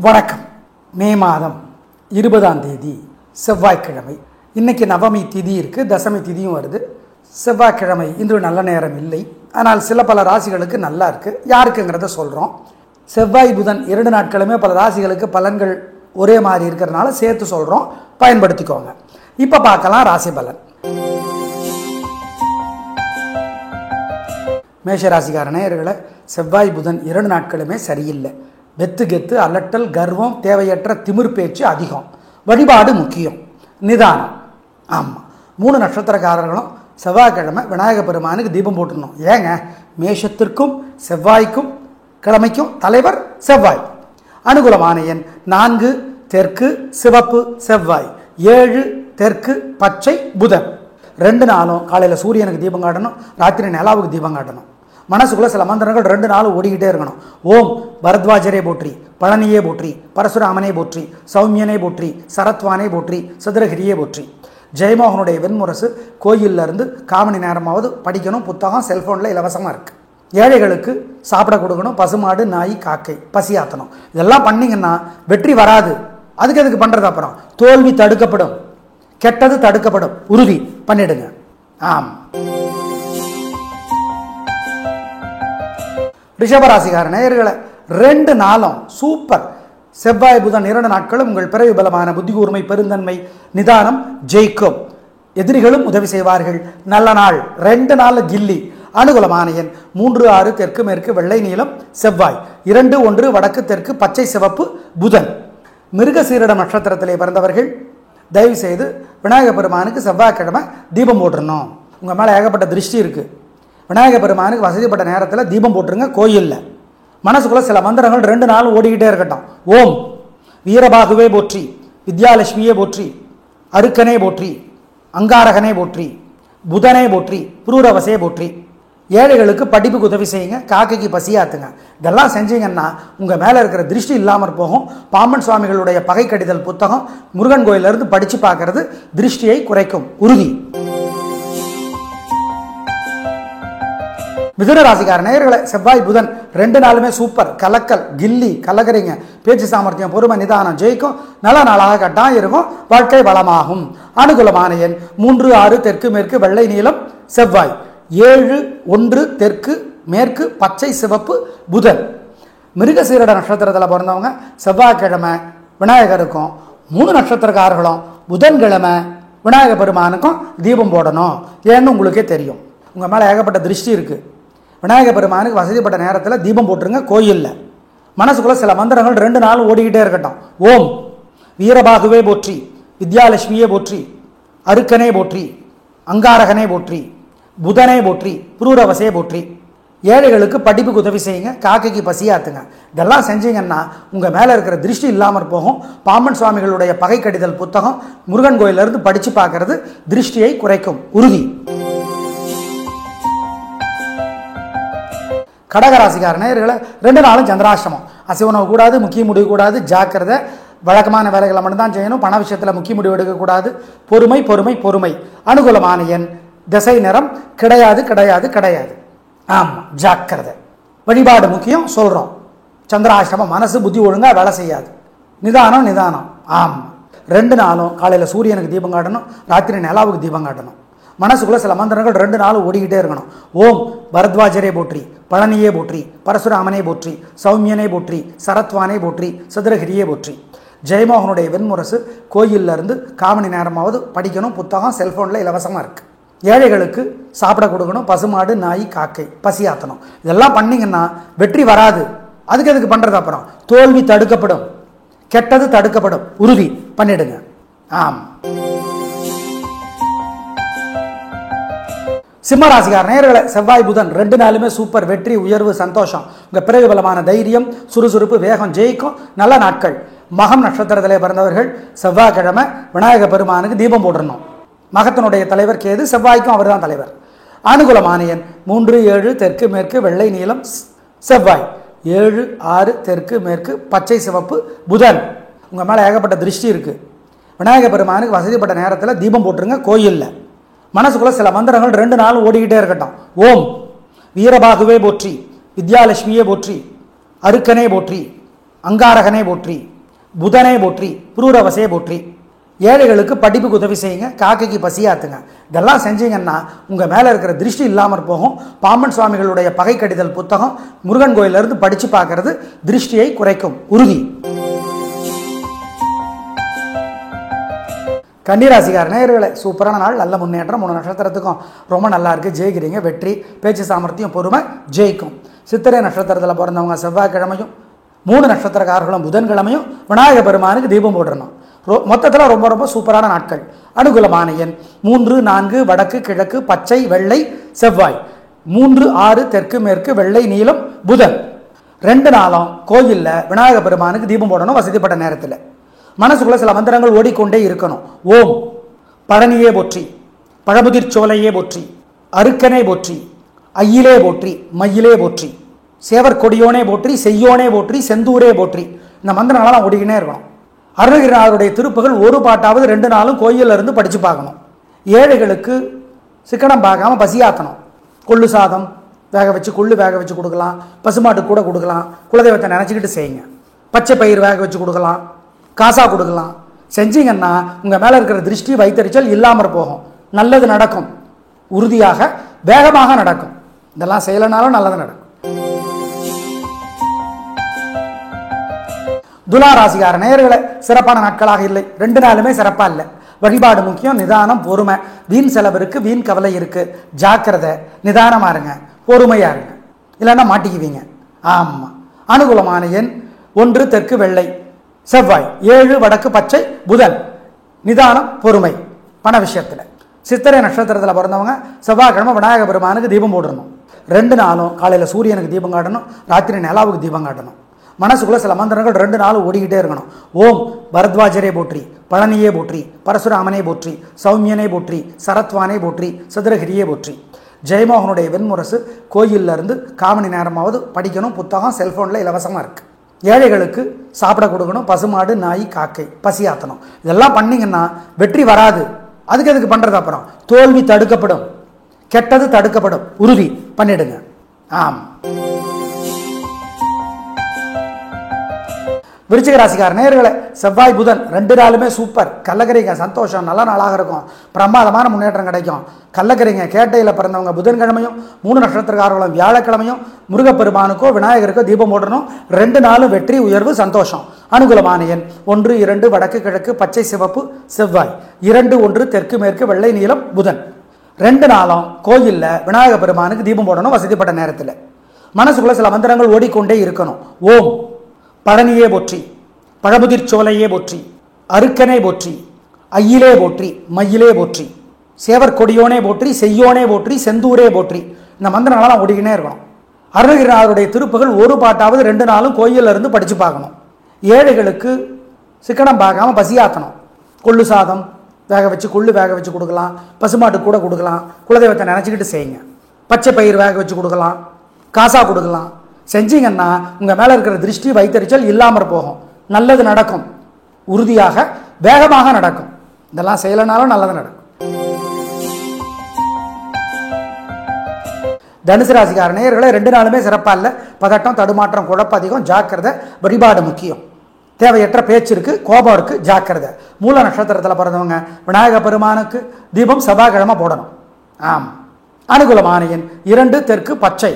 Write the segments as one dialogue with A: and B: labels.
A: வணக்கம். மே மாதம் 20ஆம் தேதி செவ்வாய்க்கிழமை. இன்னைக்கு நவமி திதி இருக்கு, தசமி திதியும் வருது. செவ்வாய்க்கிழமை இன்று நல்ல நேரம் இல்லை, ஆனால் சில பல ராசிகளுக்கு நல்லா இருக்கு. யாருக்குங்கிறத சொல்றோம். செவ்வாய் புதன் 2 நாட்களுமே பல ராசிகளுக்கு பலன்கள் ஒரே மாதிரி இருக்கிறதுனால சேர்த்து சொல்றோம், பயன்படுத்திக்கோங்க. இப்ப பார்க்கலாம் ராசி பலன். மேஷராசிக்கார நேயர்களே, செவ்வாய் புதன் 2 நாட்களுமே சரியில்லை. வெத்து கெத்து, அலட்டல், கர்வம், தேவையற்ற திமிர் பேச்சு அதிகம். வழிபாடு முக்கியம், நிதானம். ஆமாம், 3 நட்சத்திரக்காரர்களும் செவ்வாய்க்கிழமை விநாயக பெருமானுக்கு தீபம் போட்டுடணும். ஏங்க, மேஷத்திற்கும் செவ்வாய்க்கும் கிழமைக்கும் தலைவர் செவ்வாய். அனுகூலமான எண் 4, தெற்கு சிவப்பு செவ்வாய், 7 தெற்கு பச்சை புதன். 2 நாளும் காலையில் சூரியனுக்கு தீபம் காட்டணும், ராத்திரி நிலாவுக்கு தீபம் காட்டணும். மனசுக்குள்ள சில மந்திரங்கள் 2 நாளும் ஓடிக்கிட்டே இருக்கணும். ஓம் பரத்வாஜரே போற்றி, பழனியே போற்றி, பரசுராமனே போற்றி, சௌமியனே போற்றி, சரத்வானே போற்றி, சதுரகிரியே போற்றி. ஜெயமோகனுடைய வெண்முரசு கோயிலில் இருந்து 1/4 மணி நேரமாவது படிக்கணும். புத்தகம் செல்ஃபோனில் இலவசமாக இருக்குது. ஏழைகளுக்கு சாப்பிட கொடுக்கணும். பசுமாடு, நாய், காக்கை பசியாற்றணும். இதெல்லாம் பண்ணிங்கன்னா வெற்றி வராது. அதுக்கு பண்ணுறது அப்புறம் தோல்வி தடுக்கப்படும், கெட்டது தடுக்கப்படும். உறுதி பண்ணிடுங்க. ஆம். ரிஷபராசிக்கார நேயர்களை 2 நாளும் சூப்பர். செவ்வாய் புதன் 2 நாட்களும் உங்கள் பிறவி பலமான புத்தி கூர்மை, பெருந்தன்மை, நிதானம் ஜெயிக்கும். எதிரிகளும் உதவி செய்வார்கள். நல்ல நாள். 2 நாள் கில்லி. அனுகூலமான எண் 3, 6 தெற்கு மேற்கு வெள்ளை நீலம் செவ்வாய், 2, 1 வடக்கு தெற்கு பச்சை சிவப்பு புதன். மிருகசீரிட நட்சத்திரத்திலே பிறந்தவர்கள் தயவு செய்து விநாயக பெருமானுக்கு செவ்வாய்க்கிழமை தீபம் போட்டுடணும். உங்கள் மேலே ஏகப்பட்ட திருஷ்டி இருக்குது. விநாயக பெருமானுக்கு வசதிப்பட்ட நேரத்தில் தீபம் போட்டுருங்க கோயிலில். மனசுக்குள்ள சில மந்திரங்கள் 2 நாளும் ஓடிக்கிட்டே இருக்கட்டும். ஓம் வீரபாகுவே போற்றி, வித்யாலட்சுமியே போற்றி, அருக்கனே போற்றி, அங்காரகனே போற்றி, புதனே போற்றி, புரூரவசே போற்றி. ஏழைகளுக்கு படிப்புக்கு உதவி செய்யுங்க, காக்கைக்கு பசியாத்துங்க. இதெல்லாம் செஞ்சீங்கன்னா உங்கள் மேலே இருக்கிற திருஷ்டி இல்லாமல் போகும். பாம்பன் சுவாமிகளுடைய பகை கடிதல் புத்தகம் முருகன் கோயிலிருந்து படித்து பார்க்கறது திருஷ்டியை குறைக்கும். உறுதி. மிதுன ராசிக்கார நேயர்களை செவ்வாய் புதன் 2 நாளுமே சூப்பர். கலக்கல் கில்லி கலகரிங்க. பேச்சு சாமர்த்தியம், பொறுமை, நிதானம் ஜெயிக்கும். நல்ல நாளாக கட்டாயம் இருக்கும். வாழ்க்கை வளமாகும். அனுகூலமான எண் 3, 6 தெற்கு மேற்கு வெள்ளை நீலம் செவ்வாய், 7, 1 தெற்கு மேற்கு பச்சை சிவப்பு புதன். மிருகசீரிட நட்சத்திரத்தில் பிறந்தவங்க செவ்வாய்க்கிழமை விநாயகருக்கும், 3 நட்சத்திரக்காரர்களும் புதன்கிழமை விநாயக பெருமானுக்கும் தீபம் போடணும். ஏன்னு உங்களுக்கே தெரியும், உங்கள் மேலே ஏகப்பட்ட திருஷ்டி இருக்குது. விநாயக பெருமானுக்கு வசதிப்பட்ட நேரத்தில் தீபம் போட்டுருங்க கோயிலில். மனசுக்குள்ள சில மந்திரங்கள் 2 நாளும் ஓடிக்கிட்டே இருக்கட்டும். ஓம் வீரபாகுவே போற்றி, வித்யாலட்சுமியே போற்றி, அருக்கனே போற்றி, அங்காரகனே போற்றி, புதனே போற்றி, புரூரவசே போற்றி. ஏழைகளுக்கு படிப்புக்கு உதவி செய்யுங்க, காக்கைக்கு பசியாத்துங்க. இதெல்லாம் செஞ்சீங்கன்னா உங்கள் மேலே இருக்கிற திருஷ்டி இல்லாமல் போகும். பாம்பன் சுவாமிகளுடைய பகை கடிதல் புத்தகம் முருகன் கோயிலிருந்து படித்து பார்க்கறது திருஷ்டியை குறைக்கும். உறுதி. கடகராசிக்கார நேயர்களை 2 நாளும் சந்திராஷ்டமம். அசைவனவு கூடாது, முக்கிய முடிவு கூடாது, ஜாக்கிரதை. வழக்கமான வேலைகளை மட்டும்தான் செய்யணும். பண விஷயத்தில் முக்கிய முடிவு எடுக்கக்கூடாது. பொறுமை பொறுமை பொறுமை. அனுகூலமான எண் திசை நிறம் கிடையாது கிடையாது கிடையாது. ஆமாம், ஜாக்கிரதை. வழிபாடு முக்கியம் சொல்கிறோம். சந்திராஷ்டமம், மனசு புத்தி ஒழுங்காக வேலை செய்யாது. நிதானம் நிதானம். ஆமாம், 2 நாளும் காலையில் சூரியனுக்கு தீபம் காட்டணும், ராத்திரி நிலாவுக்கு தீபம் காட்டணும். மனசுக்குள்ள சில மந்திரங்கள் 2 நாளும் ஓடிக்கிட்டே இருக்கணும். ஓம் பரத்வாஜரே போற்றி, பழனியே போற்றி, பரசுராமனே போற்றி, சௌமியனே போற்றி, சரத்வானே போற்றி, சதுரகிரியே போற்றி. ஜெயமோகனுடைய வெண்முரசு கோயிலில் இருந்து 1/4 மணி நேரமாவது படிக்கணும். புத்தகம் செல்ஃபோனில் இலவசமாக இருக்குது. ஏழைகளுக்கு சாப்பிட கொடுக்கணும். பசுமாடு, நாய், காக்கை பசியாற்றணும். இதெல்லாம் பண்ணிங்கன்னா வெற்றி வராது. அதுக்கு பண்ணுறது அப்புறம் தோல்வி தடுக்கப்படும், கெட்டது தடுக்கப்படும். உறுதி பண்ணிடுங்க. ஆம். சிம்மராசிக்கார நேயர்களை செவ்வாய் புதன் 2 நாளுமே சூப்பர். வெற்றி, உயர்வு, சந்தோஷம். உங்கள் பிறகு பலமான தைரியம், சுறுசுறுப்பு, வேகம் ஜெயிக்கும். நல்ல நாட்கள். மகம் நட்சத்திரத்திலே பிறந்தவர்கள் செவ்வாய்க்கிழமை விநாயக பெருமானுக்கு தீபம் போடணும். மகத்தினுடைய தலைவர் கேது, செவ்வாய்க்கும் அவர் தான் தலைவர். அனுகூலமான எண் 3, 7 தெற்கு மேற்கு வெள்ளை நீலம் செவ்வாய், 7, 6 தெற்கு மேற்கு பச்சை சிவப்பு புதன். உங்கள் மேலே ஏகப்பட்ட திருஷ்டி இருக்குது. விநாயக பெருமானுக்கு வசதிப்பட்ட நேரத்தில் தீபம் போட்டுருங்க கோயிலில். மனசுக்குள்ள சில மந்திரங்கள் 2 நாளும் ஓடிக்கிட்டே இருக்கட்டும். ஓம் வீரபாகுவே போற்றி, வித்யாலட்சுமியே போற்றி, அருக்கனே போற்றி, அங்காரகனே போற்றி, புதனே போற்றி, புரூரவசே போற்றி. ஏழைகளுக்கு படிப்புக்கு உதவி செய்யுங்க, காக்கைக்கு பசியாத்துங்க. இதெல்லாம் செஞ்சீங்கன்னா உங்கள் மேலே இருக்கிற திருஷ்டி இல்லாமல் போகும். பாம்பன் சுவாமிகளுடைய பகை கடிதல் புத்தகம் முருகன் கோயிலிருந்து படித்து பார்க்கறது திருஷ்டியை குறைக்கும், உறுதி. கன்னிராசிக்கார நேயர்களே, சூப்பரான நாள், நல்ல முன்னேற்றம். 3 நட்சத்திரத்துக்கும் ரொம்ப நல்லா இருக்குது, ஜெயிக்கிறீங்க. வெற்றி, பேச்சு சாமர்த்தியம், பொறுமை ஜெயிக்கும். சித்திரை நட்சத்திரத்தில் பிறந்தவங்க செவ்வாய்க்கிழமையும் 3 நட்சத்திரக்காரர்களும் புதன்கிழமையும் விநாயக பெருமானுக்கு தீபம் போடணும். மொத்தத்தில் ரொம்ப ரொம்ப சூப்பரான நாட்கள். அனுகூலமான எண் 3, 4, வடக்கு கிழக்கு, பச்சை வெள்ளை செவ்வாய். 3, 6 தெற்கு மேற்கு, வெள்ளை நீலம் புதன். 2 நாளும் கோயிலில் விநாயக பெருமானுக்கு தீபம் போடணும் வசதிப்பட்ட நேரத்தில். மனசுக்குள்ள சில மந்திரங்கள் ஓடிக்கொண்டே இருக்கணும். ஓம் பழனியே போற்றி, பழமுதிர் சோலையே போற்றி, அருக்கனே போற்றி, ஐயிலே போற்றி, மயிலே போற்றி, சேவர் கொடியோனே போற்றி, செய்யோனே போற்றி, செந்தூரே போற்றி. இந்த மந்திரங்களாம் ஓடிக்கினே இருக்கணும். அருணகிரிநாதருடைய திருப்புகள் ஒரு பாட்டாவது 2 நாளும் கோயிலில் இருந்து படித்து பார்க்கணும். ஏழைகளுக்கு சிக்கனம் பார்க்காம பசியாத்தணும். கொள்ளு சாதம் வேக வச்சு, கொள்ளு வேக வச்சு கொடுக்கலாம், பசுமாட்டு கூட கொடுக்கலாம். குலதெய்வத்தை நினச்சிக்கிட்டு செய்யுங்க. பச்சை பயிர் வேக வச்சு கொடுக்கலாம், காசா கொடுக்கலாம். செஞ்சீங்கன்னா உங்கள் மேலே இருக்கிற திருஷ்டி வைத்தறிச்சல் இல்லாமல் போகும். நல்லது நடக்கும், உறுதியாக வேகமாக நடக்கும். இதெல்லாம் செய்யலைனாலும் நல்லது நடக்கும். துலா ராசிக்கார நேயர்களே, சிறப்பான நாட்களாக இல்லை. 2 நாளுமே சிறப்பாக இல்லை. வழிபாடு முக்கியம், நிதானம் பொறுமை. வீண் செலவு இருக்குது, வீண் கவலை இருக்குது. ஜாக்கிரதை, நிதானமாக இருங்க, பொறுமையாக இருங்க, இல்லைன்னா மாட்டிக்குவீங்க. ஆமாம். அனுகூலமான எண் 1 தெற்கு வெள்ளை செவ்வாய். 7 வடக்கு பச்சை புதன். நிதானம் பொறுமை பண விஷயத்தில். சித்திரை நட்சத்திரத்தில் பிறந்தவங்க செவ்வாய்க்கிழமை விநாயக பெருமானுக்கு தீபம் போடணும். 2 நாளும் காலையில் சூரியனுக்கு தீபம் காட்டணும், ராத்திரி நிலாவுக்கு தீபம் காட்டணும். மனசுக்குள்ள சில மந்திரங்கள் 2 நாளும் ஓடிக்கிட்டே இருக்கணும். ஓம் பரத்வாஜரே போற்றி, பழனியே போற்றி, பரசுராமனே போற்றி, சௌமியனே போற்றி, சரத்வானே போற்றி, சதுரகிரியே போற்றி. ஜெயமோகனுடைய வெண்முரசு கோயிலில் இருந்து 1/4 மணி நேரமாவது படிக்கணும். புத்தகம் செல்ஃபோனில் இலவசமாக இருக்குது. ஏழைகளுக்கு சாப்பிட கொடுக்கணும். பசுமாடு, நாய், காக்கை பசியாத்தணும். இதெல்லாம் பண்ணிங்கன்னா வெற்றி வராது. அதுக்கு பண்ணுறது அப்புறம் தோல்வி தடுக்கப்படும், கெட்டது தடுக்கப்படும். உறுதி பண்ணிடுங்க. ஆம். விருச்சிக ராசிக்கார நேயர்களே, செவ்வாய் புதன் 2 நாளுமே சூப்பர். கள்ளக்கரைங்க சந்தோஷம், நல்ல நாளாக இருக்கும். பிரமாதமான முன்னேற்றம் கிடைக்கும். கள்ளக்கரைங்க கேட்டையில் பிறந்தவங்க புதன்கிழமையும் 3 நட்சத்திரக்காரர்களும் வியாழக்கிழமையும் முருகப்பெருமானுக்கோ விநாயகருக்கோ தீபம் போடணும். 2 நாளும் வெற்றி, உயர்வு, சந்தோஷம். அனுகூலமான எண் 1, 2 வடக்கு கிழக்கு, பச்சை சிவப்பு செவ்வாய். 2, 1 தெற்கு மேற்கு, வெள்ளை நீலம் புதன். 2 நாளும் கோயிலில் விநாயக பெருமானுக்கு தீபம் போடணும் வசதிப்பட்ட நேரத்தில். மனசுக்குள்ள சில மந்திரங்கள் ஓடிக்கொண்டே இருக்கணும். ஓம் பழனியே போற்றி, பழமுதிர் சோலையே போற்றி, அருக்கனே போற்றி, ஐயிலே போற்றி, மயிலே போற்றி, சேவர் கொடியோனே போற்றி, செய்யோனே போற்றி, செந்தூரே போற்றி. இந்த மந்திரங்களாம் ஓடிக்கினே இருக்கணும். அருணகிரிநாதருடைய திருப்புகள் ஒரு பாட்டாவது 2 நாளும் கோயிலில் இருந்து படித்து பார்க்கணும். ஏழைகளுக்கு சிக்கனம் பார்க்காம பசியாத்தணும். கொள்ளு சாதம் வேக வச்சு, கொள்ளு வேக வச்சு கொடுக்கலாம், பசுமாட்டு கூட கொடுக்கலாம். குலதெய்வத்தை நினச்சிக்கிட்டு செய்யுங்க. பச்சை பயிர் வேக வச்சு கொடுக்கலாம், காசா கொடுக்கலாம். செஞ்சீங்கன்னா உங்கள் மேலே இருக்கிற திருஷ்டி வைத்தறிச்சல் இல்லாமல் போகும். நல்லது நடக்கும், உறுதியாக வேகமாக நடக்கும். இதெல்லாம் செய்யலைனாலும் நல்லது நடக்கும். தனுசு ராசிக்கார நேயர்களே, 2 நாளுமே சிறப்பாக இல்லை. பதட்டம், தடுமாற்றம், குழப்பம் அதிகம். ஜாக்கிரதை, வழிபாடு முக்கியம். தேவையற்ற பேச்சு இருக்குது, கோபம் இருக்குது, ஜாக்கிரதை. மூல நட்சத்திரத்தில் பிறந்தவங்க விநாயக பெருமானுக்கு தீபம் செவ்வாய்க்கிழமை போடணும். ஆமாம். அனுகூலமான எண் 2 தெற்கு பச்சை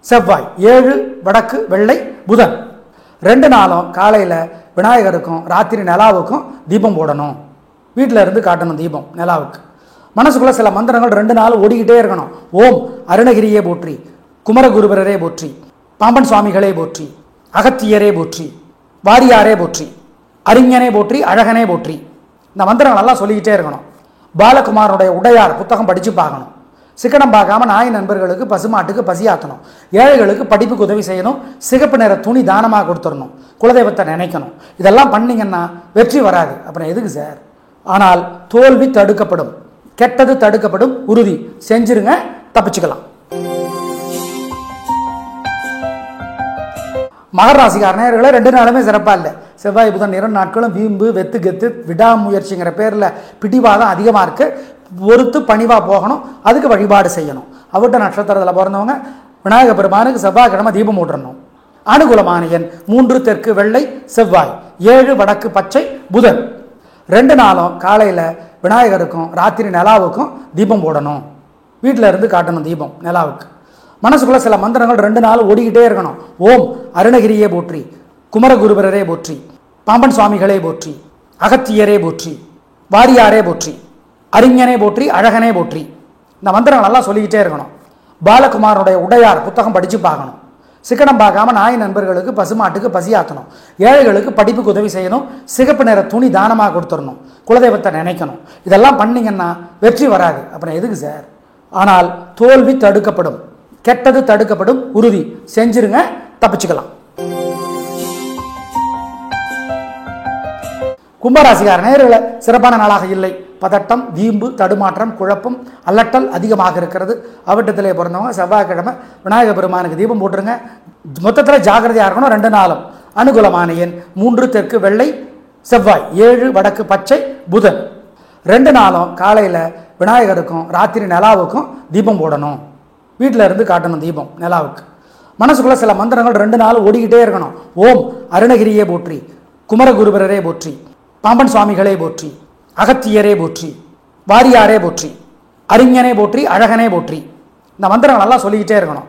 A: செவ்வாய். 7 வடக்கு வெள்ளை புதன். 2 நாளும் காலையில் விநாயகருக்கும் ராத்திரி நிலாவுக்கும் தீபம் போடணும். வீட்டில் இருந்து காட்டணும் தீபம் நிலாவுக்கு. மனசுக்குள்ள சில மந்திரங்கள் 2 நாள் ஓடிக்கிட்டே இருக்கணும். ஓம் அருணகிரியே போற்றி, குமரகுருபரரே போற்றி, பாம்பன் சுவாமிகளே போற்றி, அகத்தியரே போற்றி, வாரியாரே போற்றி, அறிஞனே போற்றி, அழகனே போற்றி. இந்த மந்திரங்கள் எல்லாம் சொல்லிக்கிட்டே இருக்கணும். பாலகுமாரனுடைய உடையார் புத்தகம் படித்து பார்க்கணும். சிக்கனம் பார்க்காம நாய் நண்பர்களுக்கு பசுமாட்டுக்கு பசியாத்தணும். ஏழைகளுக்கு படிப்புக்கு உதவி செய்யணும். சிகப்பு நிற துணி தானமாக கொடுத்துடணும். குலதெய்வத்தை நினைக்கணும். இதெல்லாம் பண்ணிங்கன்னா வெற்றி வராது. அப்புறம் எதுக்கு சார்? ஆனால் தோல்வி தடுக்கப்படும், கெட்டது தடுக்கப்படும். உறுதி செஞ்சிருங்க, தப்பிச்சுக்கலாம். மகர ராசிக்கார நேயர்களே, 2 நாளுமே சிறப்பாக இல்லை. செவ்வாய் புதன் 2 நாட்களும் வீம்பு, வெத்து கெத்து, விடாமுயற்சிங்கிற பேரில் பிடிவாதம் அதிகமாக இருக்குது. பொறுத்து பணிவாக போகணும். அதுக்கு வழிபாடு செய்யணும். அவிட்ட நட்சத்திரத்தில் பிறந்தவங்க விநாயக பெருமானுக்கு செவ்வாய்க்கிழமை தீபம் போட்டுறணும். அனுகூலமான எண் 3 தெற்கு வெள்ளை செவ்வாய், 7 வடக்கு பச்சை புதன். 2 நாளும் காலையில் விநாயகருக்கும் ராத்திரி நிலாவுக்கும் தீபம் போடணும். வீட்டில் இருந்து காட்டணும் தீபம் நிலாவுக்கு. மனசுக்குள்ள சில மந்திரங்கள் 2 நாள் ஓடிக்கிட்டே இருக்கணும். ஓம் அருணகிரியே போற்றி, குமரகுருபரரே போற்றி, பாம்பன் சுவாமிகளே போற்றி, அகத்தியரே போற்றி, வாரியாரே போற்றி, அறிஞனே போற்றி, அழகனே போற்றி. இந்த மந்திரங்கள் எல்லாம் சொல்லிக்கிட்டே இருக்கணும். பாலகுமாரனுடைய உடையார் புத்தகம் படித்து பார்க்கணும். சிக்கனம் பார்க்காம நாய் நண்பர்களுக்கு பசுமாட்டுக்கு பசியாற்றணும். ஏழைகளுக்கு படிப்புக்கு உதவி செய்யணும். சிகப்பு நிற துணி தானமாக கொடுத்துடணும். குலதெய்வத்தை நினைக்கணும். இதெல்லாம் பண்ணிங்கன்னா வெற்றி வராது. அப்புறம் எதுக்கு சார்? ஆனால் தோல்வி தடுக்கப்படும், கெட்டது தடுக்கப்படும். உறுதி செஞ்சிருங்க, தப்பிச்சுக்கலாம். கும்பராசிக்கார நேயர்களே, சிறப்பான நாளாக இல்லை. பதட்டம், வீம்பு, தடுமாற்றம், குழப்பம், அல்லட்டல் அதிகமாக இருக்கிறது. அவட்டத்திலே பிறந்தவங்க செவ்வாய்க்கிழமை விநாயகர் பெருமானுக்கு தீபம் போட்டுருங்க. மொத்தத்தில் ஜாக்கிரதையாக இருக்கணும். 2 நாளும் அனுகூலமான எண் 3 தெற்கு வெள்ளை செவ்வாய், 7 வடக்கு பச்சை புதன். 2 நாளும் காலையில் விநாயகருக்கும் ராத்திரி நிலாவுக்கும் தீபம் போடணும். வீட்டில் இருந்து காட்டணும் தீபம் நிலாவுக்கு. மனசுக்குள்ள சில மந்திரங்கள் 2 நாள் ஓடிக்கிட்டே இருக்கணும். ஓம் அருணகிரியே போற்றி, குமரகுருபரரே போற்றி, பாம்பன் சுவாமிகளே போற்றி, அகத்தியரே போற்றி, வாரியாரே போற்றி, அறிஞனே போற்றி, அழகனே போற்றி. இந்த மந்திரங்கள் எல்லாம் சொல்லிக்கிட்டே இருக்கணும்.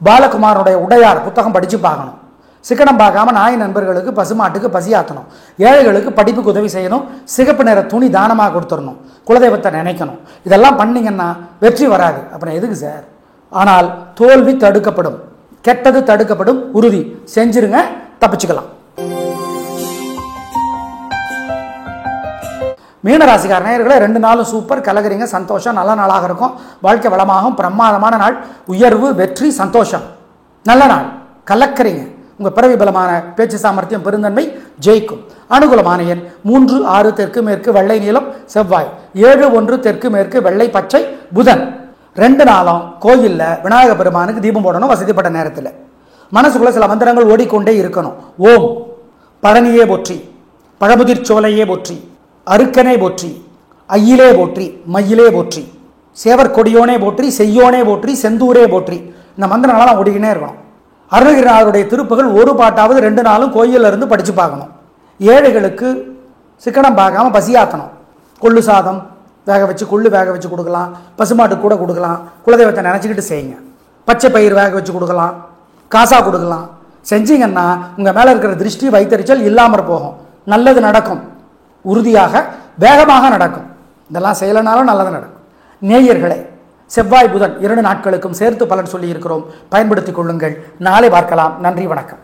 A: பாலகுமாரனுடைய உடையார் புத்தகம் படித்து பார்க்கணும். சிக்கனம் பார்க்காம நாய் நண்பர்களுக்கு பசுமாட்டுக்கு பசியாற்றணும். ஏழைகளுக்கு படிப்புக்கு உதவி செய்யணும். சிகப்பு நிற துணி தானமாக கொடுத்துடணும். குலதெய்வத்தை நினைக்கணும். இதெல்லாம் பண்ணிங்கன்னா வெற்றி வராது. அப்புறம் எதுக்கு சார்? ஆனால் தோல்வி தடுக்கப்படும், கெட்டது தடுக்கப்படும். உறுதி செஞ்சிருங்க, தப்பிச்சுக்கலாம். மீனராசிக்கார நேயர்களே, 2 நாளும் சூப்பர். கலகரிங்க, சந்தோஷம், நல்ல நாளாக இருக்கும். வாழ்க்கை வளமாகும். பிரமாதமான நாள். உயர்வு, வெற்றி, சந்தோஷம், நல்ல நாள். கலக்கரிங்க. உங்கள் பிறவி பலமான பேச்சு சாமர்த்தியம், பெருந்தன்மை ஜெயிக்கும். அனுகூலமான எண் 3 6 தெற்கு மேற்கு வெள்ளை நீலம் செவ்வாய், 7 1 தெற்கு மேற்கு வெள்ளை பச்சை புதன். 2 நாளும் கோயிலில் விநாயகர் பெருமானுக்கு தீபம் போடணும். வசதிப்பட்ட நேரத்தில் மனசுக்குள்ள சில மந்திரங்கள் ஓடிக்கொண்டே இருக்கணும். ஓம் பழனியே போற்றி, பழமுதிர் சோலையே போற்றி, அருக்கனே போற்றி, ஐயிலே போற்றி, மயிலே போற்றி, சேவர் கொடியோனே போற்றி, செய்யோனே போற்றி, செந்தூரே போற்றி. இந்த மந்திரங்களாம் ஓடிக்கினே இருக்கணும். அருணகிரிநாதருடைய திருப்புகள் ஒரு பாட்டாவது 2 நாளும் கோயிலில் இருந்து படித்து பார்க்கணும். ஏழைகளுக்கு சிக்கனம் பார்க்காம பசியாற்றணும். கொள்ளு சாதம் வேக வச்சு, கொள்ளு வேக வச்சு கொடுக்கலாம். பசுமாட்டு கூட கொடுக்கலாம். குலதெய்வத்தை நினச்சிக்கிட்டு செய்யுங்க. பச்சை பயிர் வேக வச்சு கொடுக்கலாம். காசா கொடுக்கலாம். செஞ்சீங்கன்னா உங்கள் மேலே இருக்கிற திருஷ்டி வைத்தறிச்சல் இல்லாமல் போகும். நல்லது நடக்கும். உறுதியாக வேகமாக நடக்கும். இதெல்லாம் செய்யலைனாலும் நல்லது நடக்கும். நேயர்களே, செவ்வாய் புதன் 2 நாட்களுக்கும் சேர்த்து பலன் சொல்லி இருக்கிறோம். பயன்படுத்திக் கொள்ளுங்கள். நாளை பார்க்கலாம். நன்றி, வணக்கம்.